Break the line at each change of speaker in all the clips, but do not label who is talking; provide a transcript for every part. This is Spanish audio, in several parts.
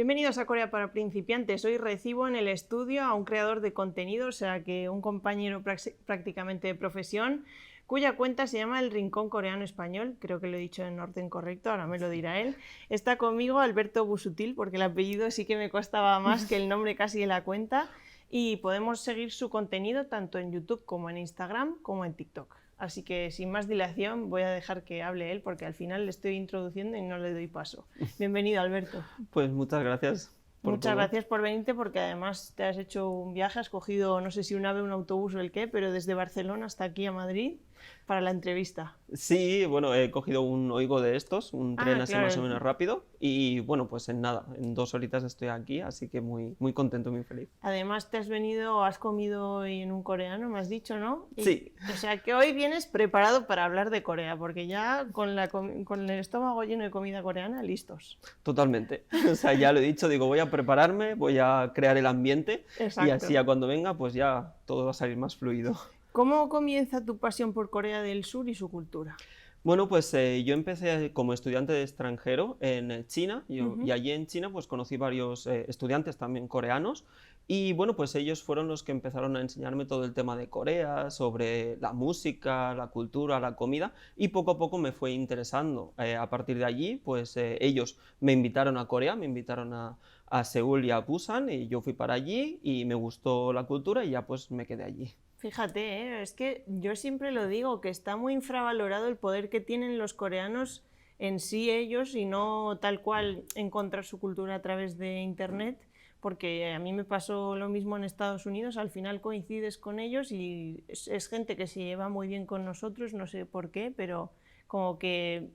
Bienvenidos a Corea para principiantes. Hoy recibo en el estudio a un creador de contenido, o sea que un compañero prácticamente de profesión, cuya cuenta se llama El Rincón Coreano Español, creo que lo he dicho en orden correcto, ahora me lo dirá él. Está conmigo Alberto Busutil, porque el apellido sí que me costaba más que el nombre casi de la cuenta, y podemos seguir su contenido tanto en YouTube como en Instagram como en TikTok. Así que sin más dilación voy a dejar que hable él porque al final le estoy introduciendo y no le doy paso. Bienvenido, Alberto.
Pues muchas gracias por
Muchas
todo.
gracias por venirte porque además te has hecho un viaje, has cogido no sé si un ave, un autobús o el qué, pero desde Barcelona hasta aquí a Madrid para la entrevista.
Sí, bueno, he cogido un Oigo de estos, un tren así más o
Claro.
menos rápido y bueno, pues en nada, en 2 horitas estoy aquí, así que muy contento, muy feliz.
Además te has venido, has comido hoy en un coreano, me has dicho, ¿no?
Sí.
O sea que hoy vienes preparado para hablar de Corea, porque ya con el estómago lleno de comida coreana, listos.
Totalmente. O sea, ya lo he dicho, digo, voy a prepararme, voy a crear el ambiente y
Exacto.
así a cuando venga, pues ya todo va a salir más fluido.
¿Cómo comienza tu pasión por Corea del Sur y su cultura?
Bueno, pues yo empecé como estudiante de extranjero en China y allí en China pues conocí varios estudiantes también coreanos y bueno, pues ellos fueron los que empezaron a enseñarme todo el tema de Corea, sobre la música, la cultura, la comida y poco a poco me fue interesando. A partir de allí, pues ellos me invitaron a Corea, me invitaron a Seúl y a Busan y yo fui para allí y me gustó la cultura y ya pues me quedé allí.
Fíjate, es que yo siempre lo digo, que está muy infravalorado el poder que tienen los coreanos en sí ellos y no tal cual encontrar su cultura a través de internet, porque a mí me pasó lo mismo en Estados Unidos, al final coincides con ellos y es gente que se lleva muy bien con nosotros, no sé por qué, pero como que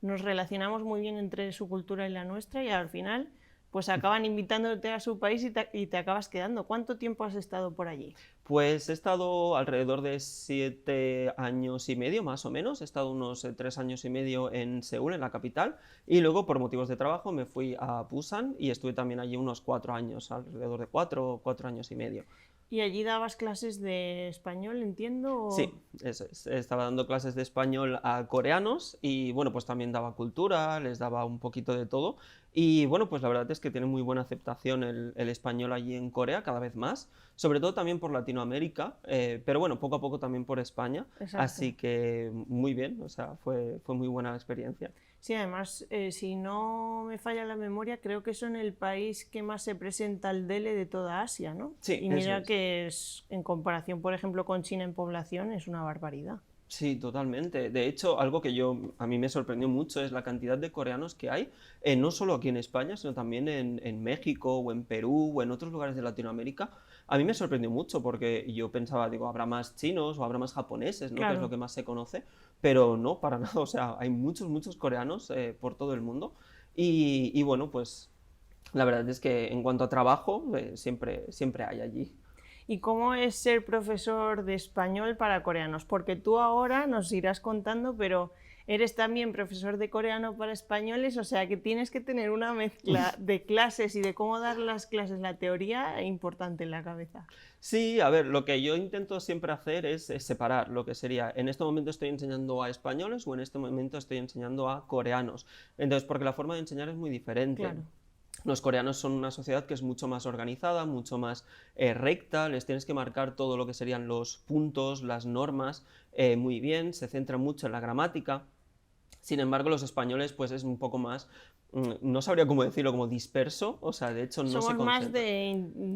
nos relacionamos muy bien entre su cultura y la nuestra y al final pues acaban invitándote a su país y te acabas quedando. ¿Cuánto tiempo has estado por allí?
Pues he estado alrededor de 7 años y medio, más o menos. He estado unos 3 años y medio en Seúl, en la capital, y luego por motivos de trabajo me fui a Busan y estuve también allí unos 4 años, alrededor de 4 años y medio.
¿Y allí dabas clases de español, entiendo?
Sí, eso es. Estaba dando clases de español a coreanos y bueno, pues también daba cultura, les daba un poquito de todo. Y bueno, pues la verdad es que tiene muy buena aceptación el español allí en Corea, cada vez más, sobre todo también por Latinoamérica, pero bueno, poco a poco también por España.
Exacto.
Así que muy bien, o sea, fue muy buena la experiencia.
Sí, además, si no me falla la memoria, creo que son el país que más se presenta al DELE de toda Asia, ¿no?
Sí,
Y
eso
mira
es.
que es, en comparación, por ejemplo, con China en población, es una barbaridad.
Sí, totalmente. De hecho, algo que a mí me sorprendió mucho es la cantidad de coreanos que hay, no solo aquí en España, sino también en México o en Perú o en otros lugares de Latinoamérica. A mí me sorprendió mucho porque yo pensaba, digo, habrá más chinos o habrá más japoneses, ¿no? Que es lo
Claro.
que más se conoce, pero no, para nada. O sea, hay muchos coreanos por todo el mundo y bueno, pues la verdad es que en cuanto a trabajo, siempre hay allí.
¿Y cómo es ser profesor de español para coreanos? Porque tú ahora nos irás contando, pero eres también profesor de coreano para españoles, o sea que tienes que tener una mezcla de clases y de cómo dar las clases, la teoría, importante en la cabeza.
Sí, a ver, lo que yo intento siempre hacer es separar lo que sería, en este momento estoy enseñando a españoles o en este momento estoy enseñando a coreanos. Entonces, porque la forma de enseñar es muy diferente.
Claro.
Los coreanos son una sociedad que es mucho más organizada, mucho más recta, les tienes que marcar todo lo que serían los puntos, las normas, muy bien, se centra mucho en la gramática. Sin embargo, los españoles pues es un poco más, no sabría cómo decirlo, como disperso, o sea, de hecho no se
Somos más
concentra.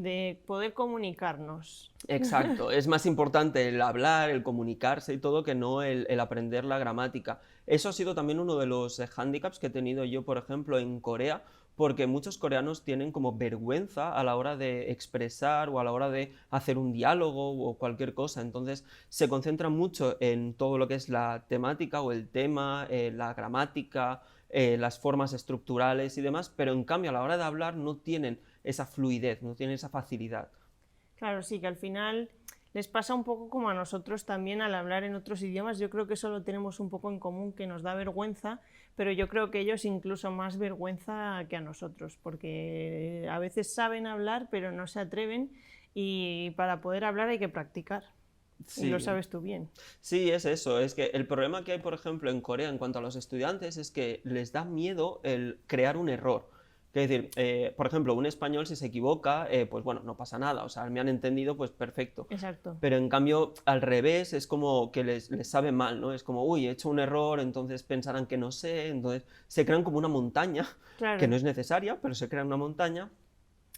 de poder comunicarnos.
Exacto, es más importante el hablar, el comunicarse y todo que no el aprender la gramática. Eso ha sido también uno de los hándicaps que he tenido yo, por ejemplo, en Corea, porque muchos coreanos tienen como vergüenza a la hora de expresar o a la hora de hacer un diálogo o cualquier cosa. Entonces se concentran mucho en todo lo que es la temática o el tema, la gramática, las formas estructurales y demás, pero en cambio a la hora de hablar no tienen esa fluidez, no tienen esa facilidad.
Claro, sí, que al final les pasa un poco como a nosotros también al hablar en otros idiomas. Yo creo que eso lo tenemos un poco en común, que nos da vergüenza, pero yo creo que ellos incluso más vergüenza que a nosotros, porque a veces saben hablar, pero no se atreven y para poder hablar hay que practicar. Y lo
Sí,
sabes tú bien.
sí, es eso. Es que el problema que hay, por ejemplo, en Corea en cuanto a los estudiantes es que les da miedo el crear un error. Quiero decir, por ejemplo, un español si se equivoca, pues bueno, no pasa nada, o sea, me han entendido, pues perfecto.
Exacto.
Pero en cambio, al revés, es como que les sabe mal, ¿no? Es como, uy, he hecho un error, entonces pensarán que no sé, entonces se crean como una montaña, que
Claro.
no es necesaria, pero se crean una montaña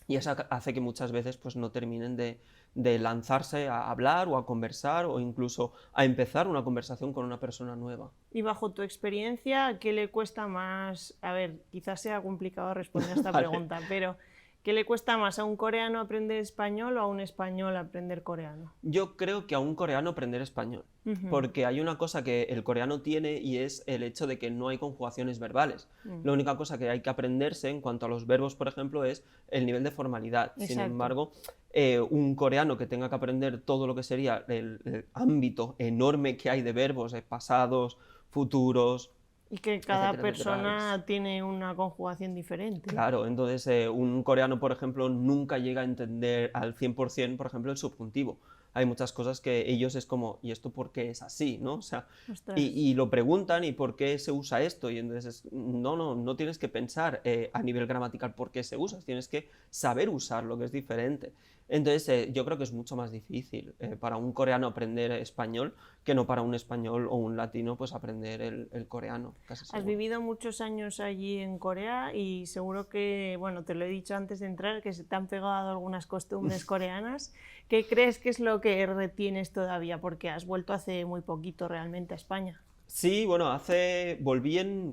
y eso hace que muchas veces pues no terminen de lanzarse a hablar o a conversar o incluso a empezar una conversación con una persona nueva.
Y bajo tu experiencia, ¿qué le cuesta más? A ver, quizás sea complicado responder a esta
Vale.
pregunta, pero ¿qué le cuesta más a un coreano aprender español o a un español aprender coreano?
Yo creo que a un coreano aprender español, porque hay una cosa que el coreano tiene y es el hecho de que no hay conjugaciones verbales. La única cosa que hay que aprenderse en cuanto a los verbos, por ejemplo, es el nivel de formalidad. Sin
Exacto.
embargo, un coreano que tenga que aprender todo lo que sería el ámbito enorme que hay de verbos, pasados, futuros,
Y que cada
etcétera, etcétera,
persona tiene una conjugación diferente.
claro, entonces un coreano, por ejemplo, nunca llega a entender al 100%, por ejemplo, el subjuntivo. Hay muchas cosas que ellos es como, ¿y esto por qué es así? ¿No? O sea,
Ostras.
y lo preguntan, ¿y por qué se usa esto? Y entonces, no tienes que pensar a nivel gramatical por qué se usa, tienes que saber usarlo, que es diferente. Entonces, yo creo que es mucho más difícil para un coreano aprender español que no para un español o un latino pues aprender el coreano, casi
Has
seguro.
vivido muchos años allí en Corea y seguro que, bueno, te lo he dicho antes de entrar, que se te han pegado algunas costumbres coreanas. ¿Qué crees que es lo que retienes todavía? Porque has vuelto hace muy poquito realmente a España.
Sí, bueno,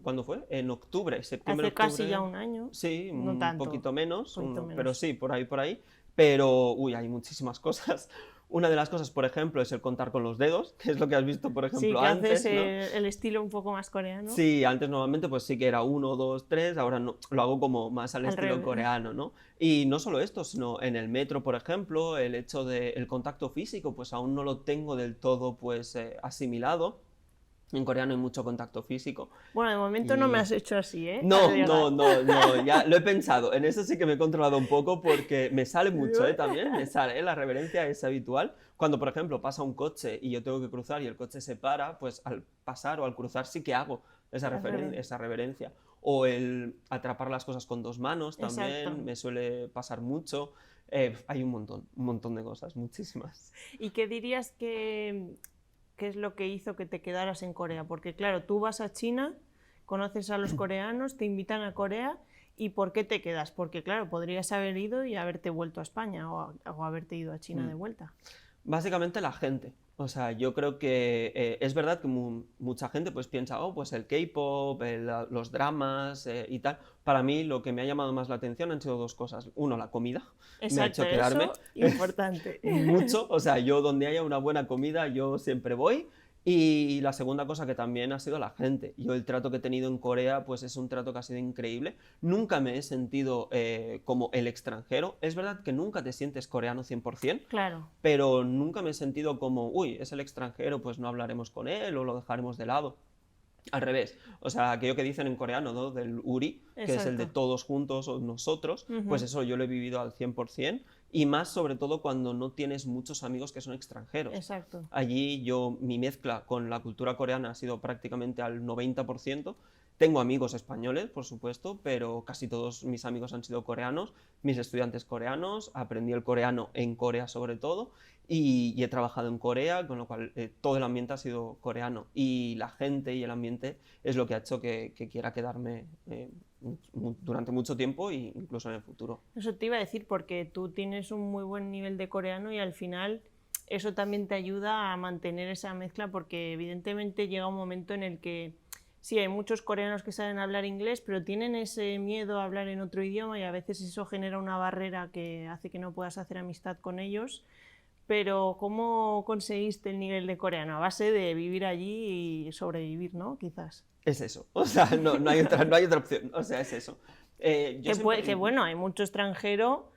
¿cuándo fue? En octubre, septiembre,
Hace casi ya
octubre.
un año,
Sí,
no
un
tanto,
poquito menos,
poquito
pero
menos.
sí, por ahí, por ahí. Pero, uy, hay muchísimas cosas. Una de las cosas, por ejemplo, es el contar con los dedos, que es lo que has visto, por
Sí,
ejemplo,
que haces
antes, ¿no?
el estilo un poco más coreano,
Sí, antes normalmente pues sí que era uno, dos, tres, ahora no, lo hago como más al
al
estilo
revés.
coreano, ¿no? Y no solo esto, sino en el metro, por ejemplo, el hecho del contacto físico, pues aún no lo tengo del todo pues asimilado. En coreano hay mucho contacto físico.
Bueno, de momento no me
Y
has hecho así, ¿eh? Al
no, no,
llegar.
no, no, ya lo he pensado. En eso sí que me he controlado un poco porque me sale mucho, también, me sale, la reverencia es habitual. Cuando, por ejemplo, pasa un coche y yo tengo que cruzar y el coche se para, pues al pasar o al cruzar sí que hago esa reverencia. O el atrapar las cosas con dos manos
Exacto.
también me suele pasar mucho. Hay un montón de cosas, muchísimas.
¿Y qué dirías que es lo que hizo que te quedaras en Corea? Porque claro, tú vas a China, conoces a los coreanos, te invitan a Corea y ¿por qué te quedas? Porque claro, podrías haber ido y haberte vuelto a España o haberte ido a China de vuelta.
Básicamente la gente. O sea, yo creo que es verdad que mucha gente pues piensa, oh, pues el K-pop, los dramas y tal. Para mí lo que me ha llamado más la atención han sido dos cosas. Uno, la comida. Me ha
Exacto,
hecho quedarme
eso importante.
mucho. O sea, yo donde haya una buena comida, yo siempre voy. Y la segunda cosa que también ha sido la gente. Yo el trato que he tenido en Corea, pues es un trato que ha sido increíble. Nunca me he sentido como el extranjero. Es verdad que nunca te sientes coreano 100%,
Claro,
pero nunca me he sentido como, uy, es el extranjero, pues no hablaremos con él o lo dejaremos de lado. Al revés, o sea, aquello que dicen en coreano, ¿no? Del uri, que es el de
exacto.
todos juntos o nosotros, pues eso yo lo he vivido al 100% y más sobre todo cuando no tienes muchos amigos que son extranjeros.
Exacto.
Allí mi mezcla con la cultura coreana ha sido prácticamente al 90%. Tengo amigos españoles, por supuesto, pero casi todos mis amigos han sido coreanos, mis estudiantes coreanos, aprendí el coreano en Corea sobre todo y he trabajado en Corea, con lo cual todo el ambiente ha sido coreano y la gente y el ambiente es lo que ha hecho que quiera quedarme durante mucho tiempo e incluso en el futuro.
Eso te iba a decir porque tú tienes un muy buen nivel de coreano y al final eso también te ayuda a mantener esa mezcla porque evidentemente llega un momento en el que sí, hay muchos coreanos que saben hablar inglés, pero tienen ese miedo a hablar en otro idioma y a veces eso genera una barrera que hace que no puedas hacer amistad con ellos. Pero ¿cómo conseguiste el nivel de coreano? A base de vivir allí y sobrevivir, ¿no? Quizás.
Es eso, o sea, no hay otra opción, o sea, es eso.
Que bueno, hay mucho extranjero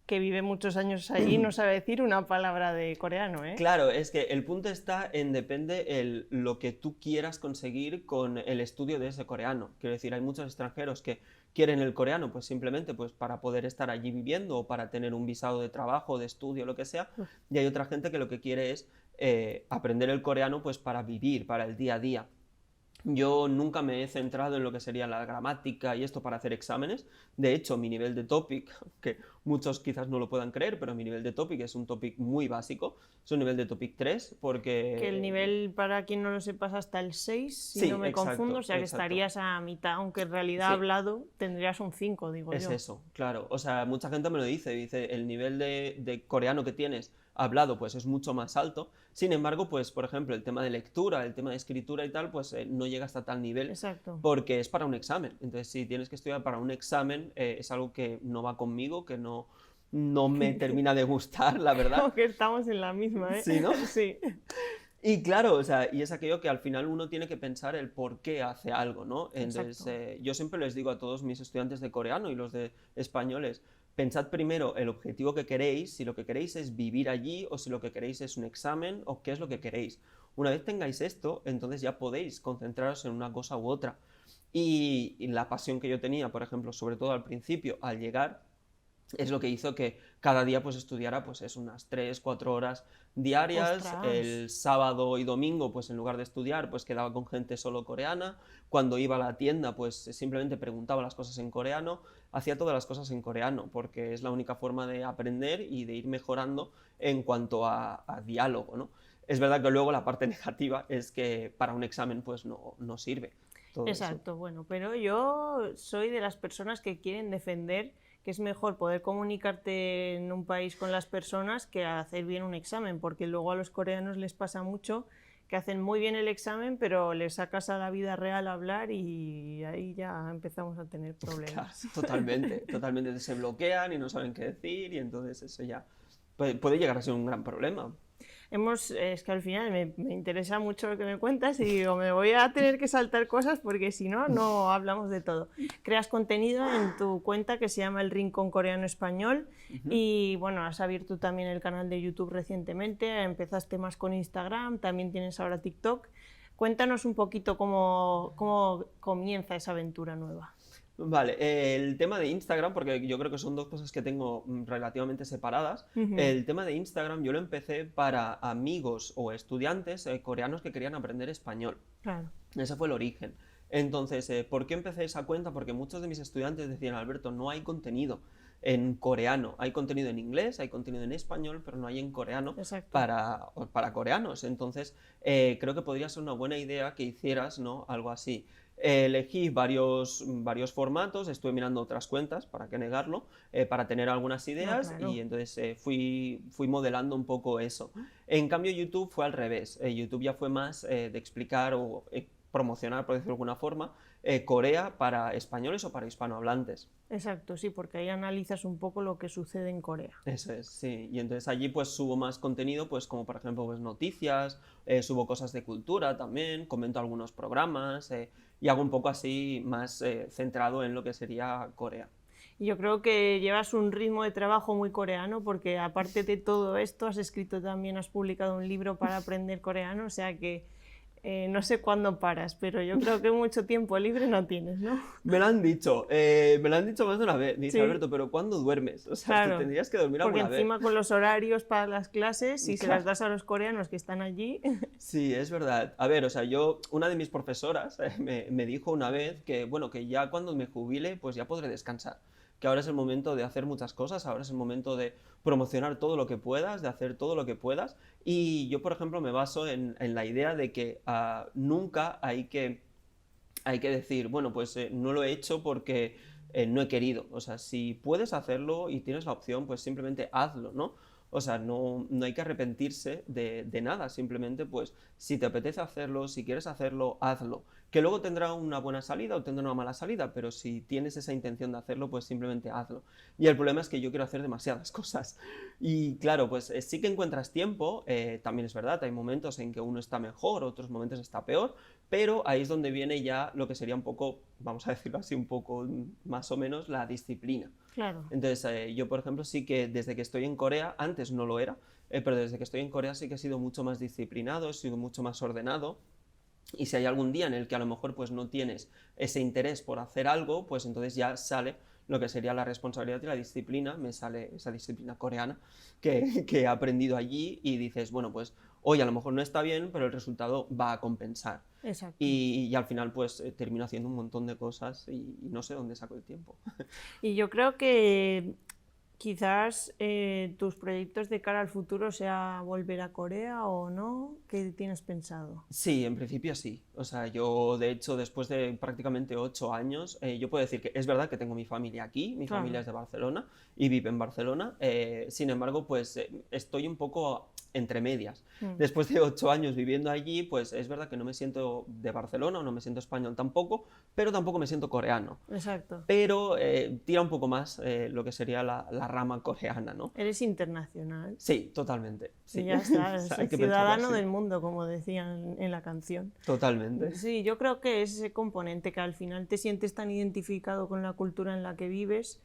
que vive muchos años allí y no sabe decir una palabra de coreano, ¿eh?
Claro, es que el punto está en depende lo que tú quieras conseguir con el estudio de ese coreano. Quiero decir, hay muchos extranjeros que quieren el coreano pues simplemente pues para poder estar allí viviendo o para tener un visado de trabajo, de estudio, lo que sea, y hay otra gente que lo que quiere es aprender el coreano pues para vivir, para el día a día. Yo nunca me he centrado en lo que sería la gramática y esto para hacer exámenes. De hecho, mi nivel de topic, que muchos quizás no lo puedan creer, pero mi nivel de topic es un topic muy básico. Es un nivel de topic 3
Que el
porque...
nivel, para quien no lo sepa, es hasta el 6 si
Sí,
no me confundo, o
exacto,
sea que
exacto.
estarías a mitad, aunque en realidad
Sí,
hablado tendrías un 5 digo
es
yo.
eso, claro. O sea, mucha gente me lo dice, el nivel de coreano que tienes hablado pues es mucho más alto. Sin embargo, pues por ejemplo, el tema de lectura, el tema de escritura y tal, pues no llega hasta tal nivel
Exacto.
porque es para un examen. Entonces, si tienes que estudiar para un examen, es algo que no va conmigo, que no me termina de gustar, la verdad.
Creo que estamos en la misma, ¿eh?
Sí, ¿no?
Sí,
Y claro, o sea, y es aquello que al final uno tiene que pensar el por qué hace algo, ¿no? Entonces,
exacto.
yo siempre les digo a todos mis estudiantes de coreano y los de españoles, pensad primero el objetivo que queréis, si lo que queréis es vivir allí o si lo que queréis es un examen o qué es lo que queréis. Una vez tengáis esto, entonces ya podéis concentraros en una cosa u otra. Y la pasión que yo tenía, por ejemplo, sobre todo al principio, al llegar, es lo que hizo que cada día pues estudiara pues es unas 3 4 horas diarias.
Ostras.
El sábado y domingo pues en lugar de estudiar pues quedaba con gente solo coreana. Cuando iba a la tienda pues simplemente preguntaba las cosas en coreano, hacía todas las cosas en coreano porque es la única forma de aprender y de ir mejorando en cuanto a diálogo, ¿no? Es verdad que luego la parte negativa es que para un examen pues no sirve todo eso.
Exacto, bueno, pero yo soy de las personas que quieren defender que es mejor poder comunicarte en un país con las personas que hacer bien un examen, porque luego a los coreanos les pasa mucho que hacen muy bien el examen, pero les sacas a la vida real a hablar y ahí ya empezamos a tener
Claro,
problemas.
totalmente, totalmente se bloquean y no saben qué decir y entonces eso ya puede llegar a ser un gran problema.
Es que al final me interesa mucho lo que me cuentas y digo, me voy a tener que saltar cosas porque si no, no hablamos de todo. Creas contenido en tu cuenta que se llama El Rincón Coreano Español
Ujú.
y bueno, has abierto también el canal de YouTube recientemente, empezaste más con Instagram, también tienes ahora TikTok. Cuéntanos un poquito cómo comienza esa aventura nueva.
Vale, el tema de Instagram, porque yo creo que son dos cosas que tengo relativamente separadas.
Ujú,
El tema de Instagram yo lo empecé para amigos o estudiantes coreanos que querían aprender español.
claro,
Ese fue el origen. Entonces, ¿por qué empecé esa cuenta? Porque muchos de mis estudiantes decían, Alberto, no hay contenido en coreano, hay contenido en inglés, hay contenido en español, pero no hay en coreano
exacto.
para coreanos. Entonces, creo que podría ser una buena idea que hicieras, ¿no? Algo así. Elegí varios formatos, estuve mirando otras cuentas, para qué negarlo, para tener algunas
No,
ideas y
claro.
entonces fui modelando un poco eso. En cambio, YouTube fue al revés. YouTube ya fue más de explicar o promocionar, por decirlo de alguna forma, Corea para españoles o para hispanohablantes.
Exacto, sí, porque ahí analizas un poco lo que sucede en Corea.
Eso es, sí. Y entonces allí pues subo más contenido, pues como por ejemplo pues noticias, subo cosas de cultura también, comento algunos programas y hago un poco así más centrado en lo que sería Corea.
Y yo creo que llevas un ritmo de trabajo muy coreano porque aparte de todo esto has escrito también, has publicado un libro para aprender coreano, o sea que no sé cuándo paras, pero yo creo que mucho tiempo libre no tienes, ¿no?
Me lo han dicho más de una vez. Me dice
Sí,
Alberto, pero ¿cuándo duermes? O sea, te
claro,
tendrías que dormir
porque
alguna vez.
encima con los horarios para las clases, si se las
Claro.
das a los coreanos que están allí,
Sí, es verdad. A ver, o sea, una de mis profesoras me dijo una vez que, bueno, que ya cuando me jubile, pues ya podré descansar. Que ahora es el momento de hacer muchas cosas, ahora es el momento de promocionar todo lo que puedas, de hacer todo lo que puedas. Y yo, por ejemplo, me baso en la idea de que nunca hay que decir, bueno, pues no lo he hecho porque no he querido. O sea, si puedes hacerlo y tienes la opción, pues simplemente hazlo, ¿no? O sea, no hay que arrepentirse de nada, simplemente pues si te apetece hacerlo, si quieres hacerlo, hazlo. Que luego tendrá una buena salida o tendrá una mala salida, pero si tienes esa intención de hacerlo, pues simplemente hazlo. Y el problema es que yo quiero hacer demasiadas cosas. Y claro, pues sí que encuentras tiempo, también es verdad, hay momentos en que uno está mejor, otros momentos está peor, pero ahí es donde viene ya lo que sería un poco, vamos a decirlo así, un poco más o menos la disciplina.
claro.
Entonces, yo, por ejemplo, sí que desde que estoy en Corea, antes no lo era, pero desde que estoy en Corea sí que he sido mucho más disciplinado, he sido mucho más ordenado. Y si hay algún día en el que a lo mejor pues no tienes ese interés por hacer algo, pues entonces ya sale lo que sería la responsabilidad y la disciplina, me sale esa disciplina coreana que he aprendido allí y dices, bueno, pues Oye, a lo mejor no está bien, pero el resultado va a compensar.
Exacto.
Y al final pues termino haciendo un montón de cosas y no sé dónde saco el tiempo.
Y yo creo que quizás tus proyectos de cara al futuro sea volver a Corea o no. ¿Qué tienes pensado?
Sí, en principio sí. O sea, yo de hecho después de prácticamente 8 años, yo puedo decir que es verdad que tengo mi familia aquí, mi
Claro.
familia es de Barcelona y vive en Barcelona. Sin embargo, pues estoy un poco entre medias. Después de 8 años viviendo allí, pues es verdad que no me siento de Barcelona o no me siento español tampoco, pero tampoco me siento coreano.
Exacto.
Pero tira un poco más lo que sería la rama coreana, ¿no?
Eres internacional.
Sí, totalmente. Sí.
Y ya está,
O sea,
eres
hay que
ciudadano
pensarlo así.
del mundo, como decían en la canción.
Totalmente.
Sí, yo creo que es ese componente que al final te sientes tan identificado con la cultura en la que vives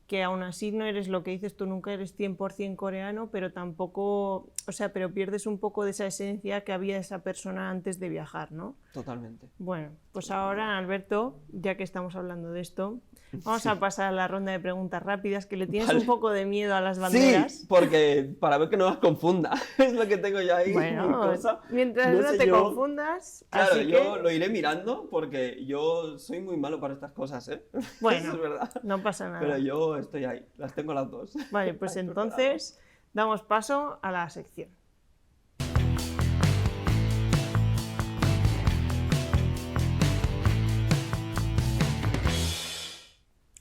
que aún así no eres lo que dices tú, nunca eres 100% coreano, pero tampoco, o sea, pero pierdes un poco de esa esencia que había esa persona antes de viajar, ¿no?
Totalmente.
Bueno, pues ahora, Alberto, ya que estamos hablando de esto, vamos a pasar a la ronda de preguntas rápidas, que le tienes
Vale.
un poco de miedo a las banderas.
Sí, porque para ver que no las confunda, es lo que tengo yo ahí.
Bueno,
cosa.
mientras no
sé
te
yo.
confundas,
Claro,
así
yo
que,
lo iré mirando porque yo soy muy malo para estas cosas, ¿eh?
bueno,
Eso es verdad.
no pasa nada.
Pero yo estoy ahí, las tengo las dos.
Vale, pues
Ahí
entonces damos paso a la sección.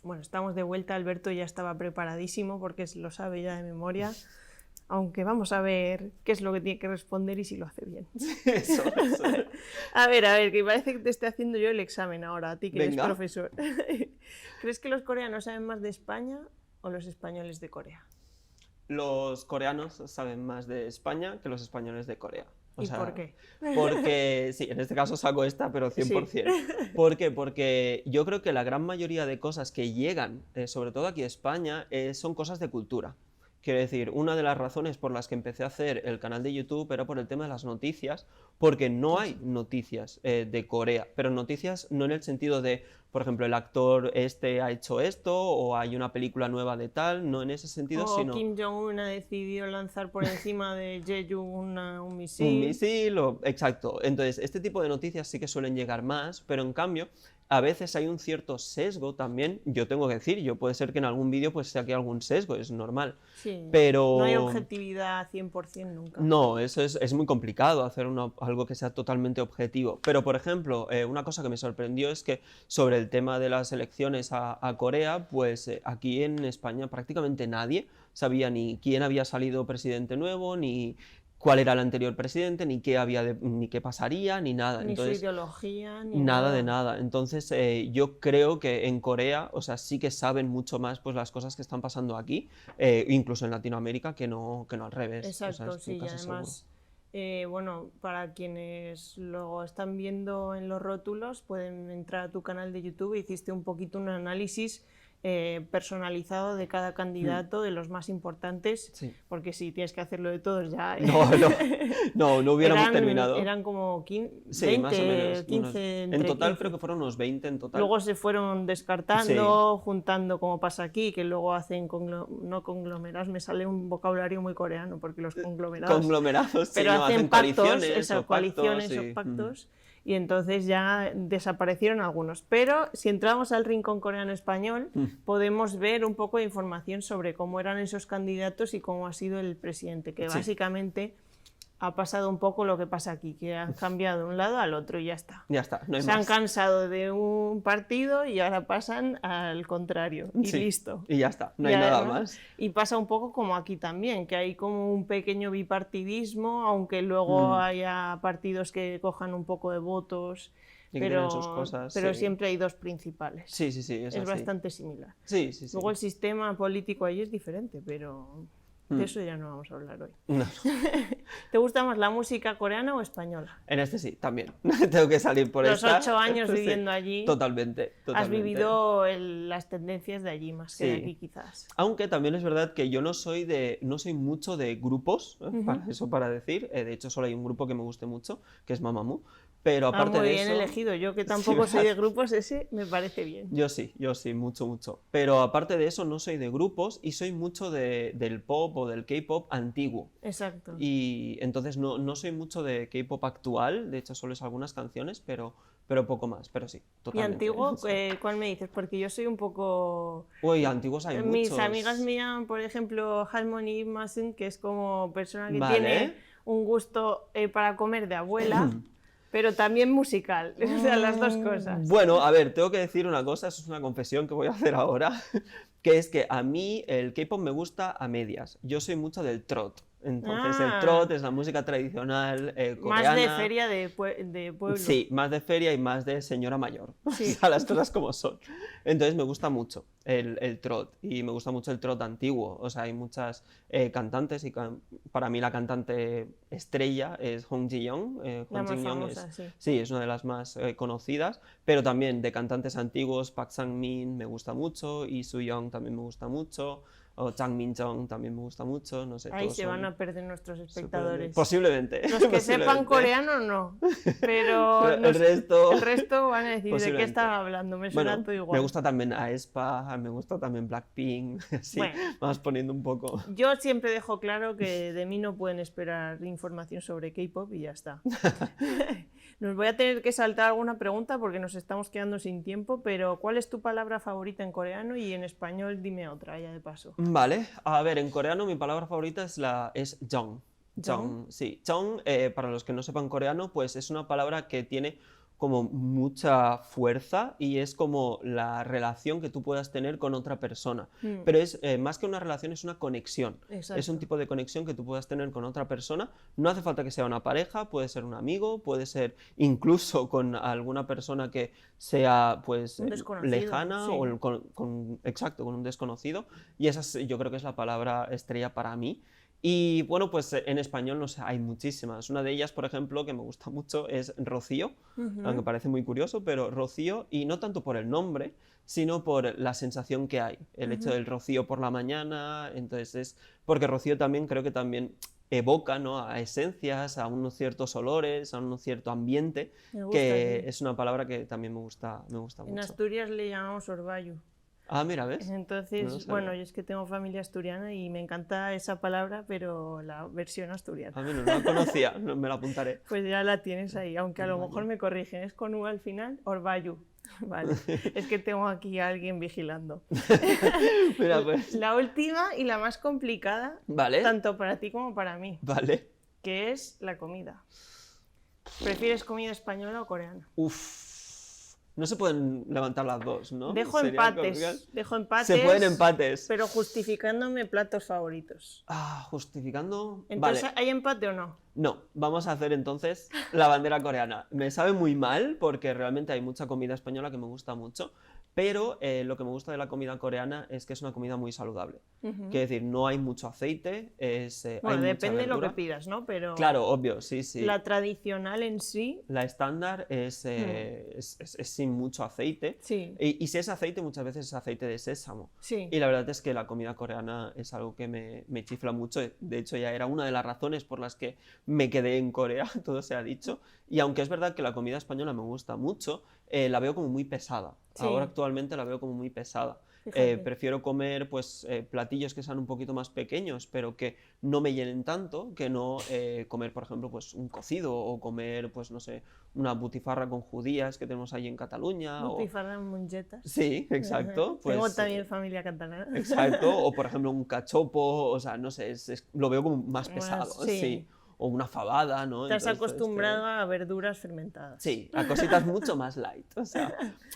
Bueno, estamos de vuelta, Alberto ya estaba preparadísimo porque lo sabe ya de memoria, aunque vamos a ver qué es lo que tiene que responder y si lo hace bien.
Eso.
A ver, que parece que te esté haciendo yo el examen ahora, a ti que eres
Venga.
profesor. ¿Crees que los coreanos saben más de España o los españoles de Corea?
Los coreanos saben más de España que los españoles de Corea. O
¿Y
sea,
por qué?
Porque, sí, en este caso saco esta, pero 100%. ¿Por qué? Porque yo creo que la gran mayoría de cosas que llegan, sobre todo aquí a España, son cosas de cultura. Quiero decir, una de las razones por las que empecé a hacer el canal de YouTube era por el tema de las noticias, porque no hay noticias de Corea, pero noticias no en el sentido de, por ejemplo, el actor este ha hecho esto, o hay una película nueva de tal, no en ese sentido,
O
sino
Kim Jong-un ha decidido lanzar por encima de Jeju un misil.
un misil, exacto. Entonces, este tipo de noticias sí que suelen llegar más, pero en cambio, a veces hay un cierto sesgo también, yo tengo que decir, yo puede ser que en algún vídeo pues saque algún sesgo, es normal,
Sí,
pero
no hay objetividad 100% nunca.
no, eso es muy complicado hacer algo que sea totalmente objetivo. Pero, por ejemplo, una cosa que me sorprendió es que sobre el tema de las elecciones a Corea, pues aquí en España prácticamente nadie sabía ni quién había salido presidente nuevo, ni cuál era el anterior presidente, ni qué pasaría, ni nada.
Ni
Entonces,
su ideología, ni
nada de nada. Entonces, yo creo que en Corea, o sea, sí que saben mucho más pues las cosas que están pasando aquí, incluso en Latinoamérica, que no al revés.
Exacto,
O sea,
sí, y
casi
además, bueno, para quienes lo están viendo en los rótulos, pueden entrar a tu canal de YouTube, hiciste un poquito un análisis personalizado de cada candidato, de los más importantes,
Sí.
porque si tienes que hacerlo de todos ya...
No hubiéramos terminado.
Eran como 15,
Sí,
20,
más o menos.
15,
En
entre
total
15.
creo que fueron unos 20 en total.
Luego se fueron descartando, juntando como pasa aquí, que luego hacen no conglomerados, me sale un vocabulario muy coreano, porque los conglomerados...
Conglomerados,
pero
sí, no,
hacen
hacen
pactos, coaliciones
sí.
o pactos, y entonces ya desaparecieron algunos. Pero si entramos al rincón coreano-español, podemos ver un poco de información sobre cómo eran esos candidatos y cómo ha sido el presidente, que
Sí.
básicamente ha pasado un poco lo que pasa aquí, que han cambiado de un lado al otro y ya está.
Ya está, no hay
Se han
más.
cansado de un partido y ahora pasan al contrario, y
Sí,
listo.
Y ya está, no
Y
hay nada
además-
más.
Y pasa un poco como aquí también, que hay como un pequeño bipartidismo, aunque luego haya partidos que cojan un poco de votos,
Y que tienen sus cosas,
pero
sí.
siempre hay dos principales.
Sí, es
Es
así.
bastante similar.
Sí.
Luego el sistema político ahí es diferente, pero de eso ya no vamos a hablar hoy.
No.
¿Te gusta más la música coreana o española?
En este sí, también. Tengo que salir por
Los
esta.
8 años
Sí.
viviendo allí,
Totalmente.
has vivido las tendencias de allí más que de
Sí.
aquí quizás.
Aunque también es verdad que yo no soy mucho de grupos, para decir. De hecho, solo hay un grupo que me guste mucho, que es Mamamoo. Pero aparte
muy
de
bien
eso...
elegido. Yo que tampoco
Sí,
soy de grupos, ese me parece bien.
Yo sí, mucho. Pero aparte de eso, no soy de grupos y soy mucho del pop o del K-pop antiguo.
Exacto.
Y entonces no soy mucho de K-pop actual, de hecho solo es algunas canciones, pero poco más, pero sí,
¿Y
totalmente.
antiguo?
Sí.
¿Cuál me dices? Porque yo soy un poco...
Uy, antiguos hay
Mis
muchos.
amigas me llaman, por ejemplo, Harmony Mason, que es como persona que
Vale.
tiene un gusto para comer de abuela, pero también musical. O sea, las dos cosas.
Bueno, a ver, tengo que decir una cosa, eso es una confesión que voy a hacer ahora, que es que a mí el K-pop me gusta a medias. Yo soy mucho del trot. Entonces el trot es la música tradicional coreana.
Más de feria de pueblo.
Sí, más de feria y más de señora mayor.
Sí.
O sea, las cosas como son. Entonces me gusta mucho el trot y me gusta mucho el trot antiguo. O sea, hay muchas cantantes y para mí la cantante estrella es Hong Ji-young.
La
Hong
más
Ji-young
famosa, sí.
sí, es una de las más conocidas, pero también de cantantes antiguos, Park Sang-min me gusta mucho, Lee Soo-young también me gusta mucho, o Chang Min-jung también me gusta mucho, no sé.
Ahí
todos
se
son
van a perder nuestros espectadores.
Posiblemente.
Los que sepan coreano no, pero
el resto
van a decir de qué están hablando, me suena todo igual.
Me gusta también aespa, me gusta también Blackpink, sí,
Bueno,
vamos poniendo un poco.
Yo siempre dejo claro que de mí no pueden esperar información sobre K-pop y ya está. Nos voy a tener que saltar alguna pregunta porque nos estamos quedando sin tiempo, pero ¿cuál es tu palabra favorita en coreano? Y en español dime otra, ya de paso.
Vale, a ver, en coreano mi palabra favorita es jong.
¿Jong?
Sí, jong, para los que no sepan coreano, pues es una palabra que tiene como mucha fuerza y es como la relación que tú puedas tener con otra persona. Pero es más que una relación, es una conexión.
Exacto.
Es un tipo de conexión que tú puedas tener con otra persona. No hace falta que sea una pareja, puede ser un amigo, puede ser incluso con alguna persona que sea pues lejana
sí.
o exacto, con un desconocido. Y esa yo creo que es la palabra estrella para mí. Y bueno, pues en español no sé, hay muchísimas. Una de ellas, por ejemplo, que me gusta mucho es Rocío, aunque parece muy curioso, pero Rocío, y no tanto por el nombre, sino por la sensación que hay. El hecho del rocío por la mañana, entonces es... Porque Rocío también creo que también evoca, ¿no?, a esencias, a unos ciertos olores, a un cierto ambiente, que es una palabra que también me gusta mucho.
En Asturias le llamamos orvallo.
Ah, mira, ¿ves?
Entonces, bueno, yo es que tengo familia asturiana y me encanta esa palabra, pero la versión asturiana.
A mí no la conocía, me la apuntaré.
Pues ya la tienes ahí, aunque a lo mejor me corrigen, es con U al final, orvallo. Vale, es que tengo aquí a alguien vigilando.
Mira, pues.
La última y la más complicada,
Vale.
tanto para ti como para mí,
Vale.
que es la comida. ¿Prefieres comida española o coreana?
Uf. No se pueden levantar las dos, ¿no?
Dejo empates.
Se pueden empates.
Pero justificándome platos favoritos.
Justificando...
Entonces,
vale.
¿hay empate o no?
No, vamos a hacer entonces la bandera coreana. Me sabe muy mal porque realmente hay mucha comida española que me gusta mucho, pero lo que me gusta de la comida coreana es que es una comida muy saludable. Quiero decir, no hay mucho aceite,
bueno,
hay
depende de lo que
verdura.
pidas, ¿no? Pero
claro, obvio, sí.
La tradicional en sí...
La estándar es sin mucho aceite.
Sí.
Y si es aceite, muchas veces es aceite de sésamo.
Sí.
Y la verdad es que la comida coreana es algo que me chifla mucho. De hecho, ya era una de las razones por las que me quedé en Corea, todo se ha dicho. Y aunque es verdad que la comida española me gusta mucho, la veo como muy pesada.
Sí.
Ahora actualmente la veo como muy pesada. Prefiero comer pues, platillos que sean un poquito más pequeños, pero que no me llenen tanto, que no comer, por ejemplo, pues, un cocido o comer, pues no sé, una butifarra con judías que tenemos ahí en Cataluña.
Butifarra en mongetas.
Sí, exacto. Pues,
tengo también familia catalana.
Exacto, o por ejemplo un cachopo, o sea, no sé, lo veo como más pesado, sí. O una fabada, ¿no?
Te has acostumbrado a verduras fermentadas.
Sí, a cositas mucho más light, o sea,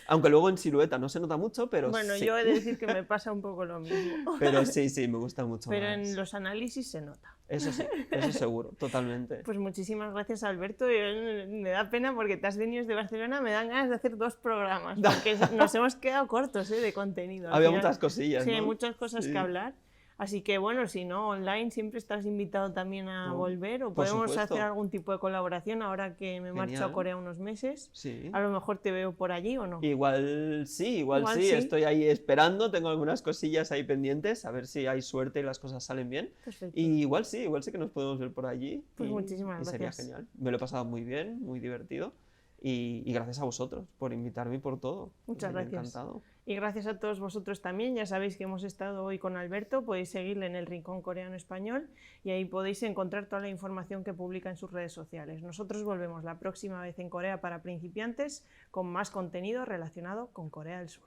aunque luego en silueta no se nota mucho, pero
bueno,
sí.
yo he de decir que me pasa un poco lo mismo.
Pero sí, me gusta mucho
pero
más.
en los análisis se nota.
Eso sí, eso seguro, totalmente.
Pues muchísimas gracias, Alberto. Me da pena porque te has venido desde Barcelona, me dan ganas de hacer 2 programas, porque nos hemos quedado cortos de contenido.
Había muchas cosillas,
sí,
¿no?
hay muchas cosas que hablar. Así que bueno, si no, online siempre estás invitado también a volver o podemos hacer algún tipo de colaboración ahora que me marcho a Corea unos meses.
Sí.
A lo mejor te veo por allí o no.
Igual sí, estoy ahí esperando, tengo algunas cosillas ahí pendientes, a ver si hay suerte y las cosas salen bien.
Perfecto.
Y igual sí que nos podemos ver por allí.
Pues muchísimas gracias.
Sería genial. Me lo he pasado muy bien, muy divertido. y gracias a vosotros por invitarme y por todo.
Muchas
Me ha
gracias.
encantado.
Y gracias a todos vosotros también. Ya sabéis que hemos estado hoy con Alberto, podéis seguirle en el Rincón Coreano Español y ahí podéis encontrar toda la información que publica en sus redes sociales. Nosotros volvemos la próxima vez en Corea para principiantes con más contenido relacionado con Corea del Sur.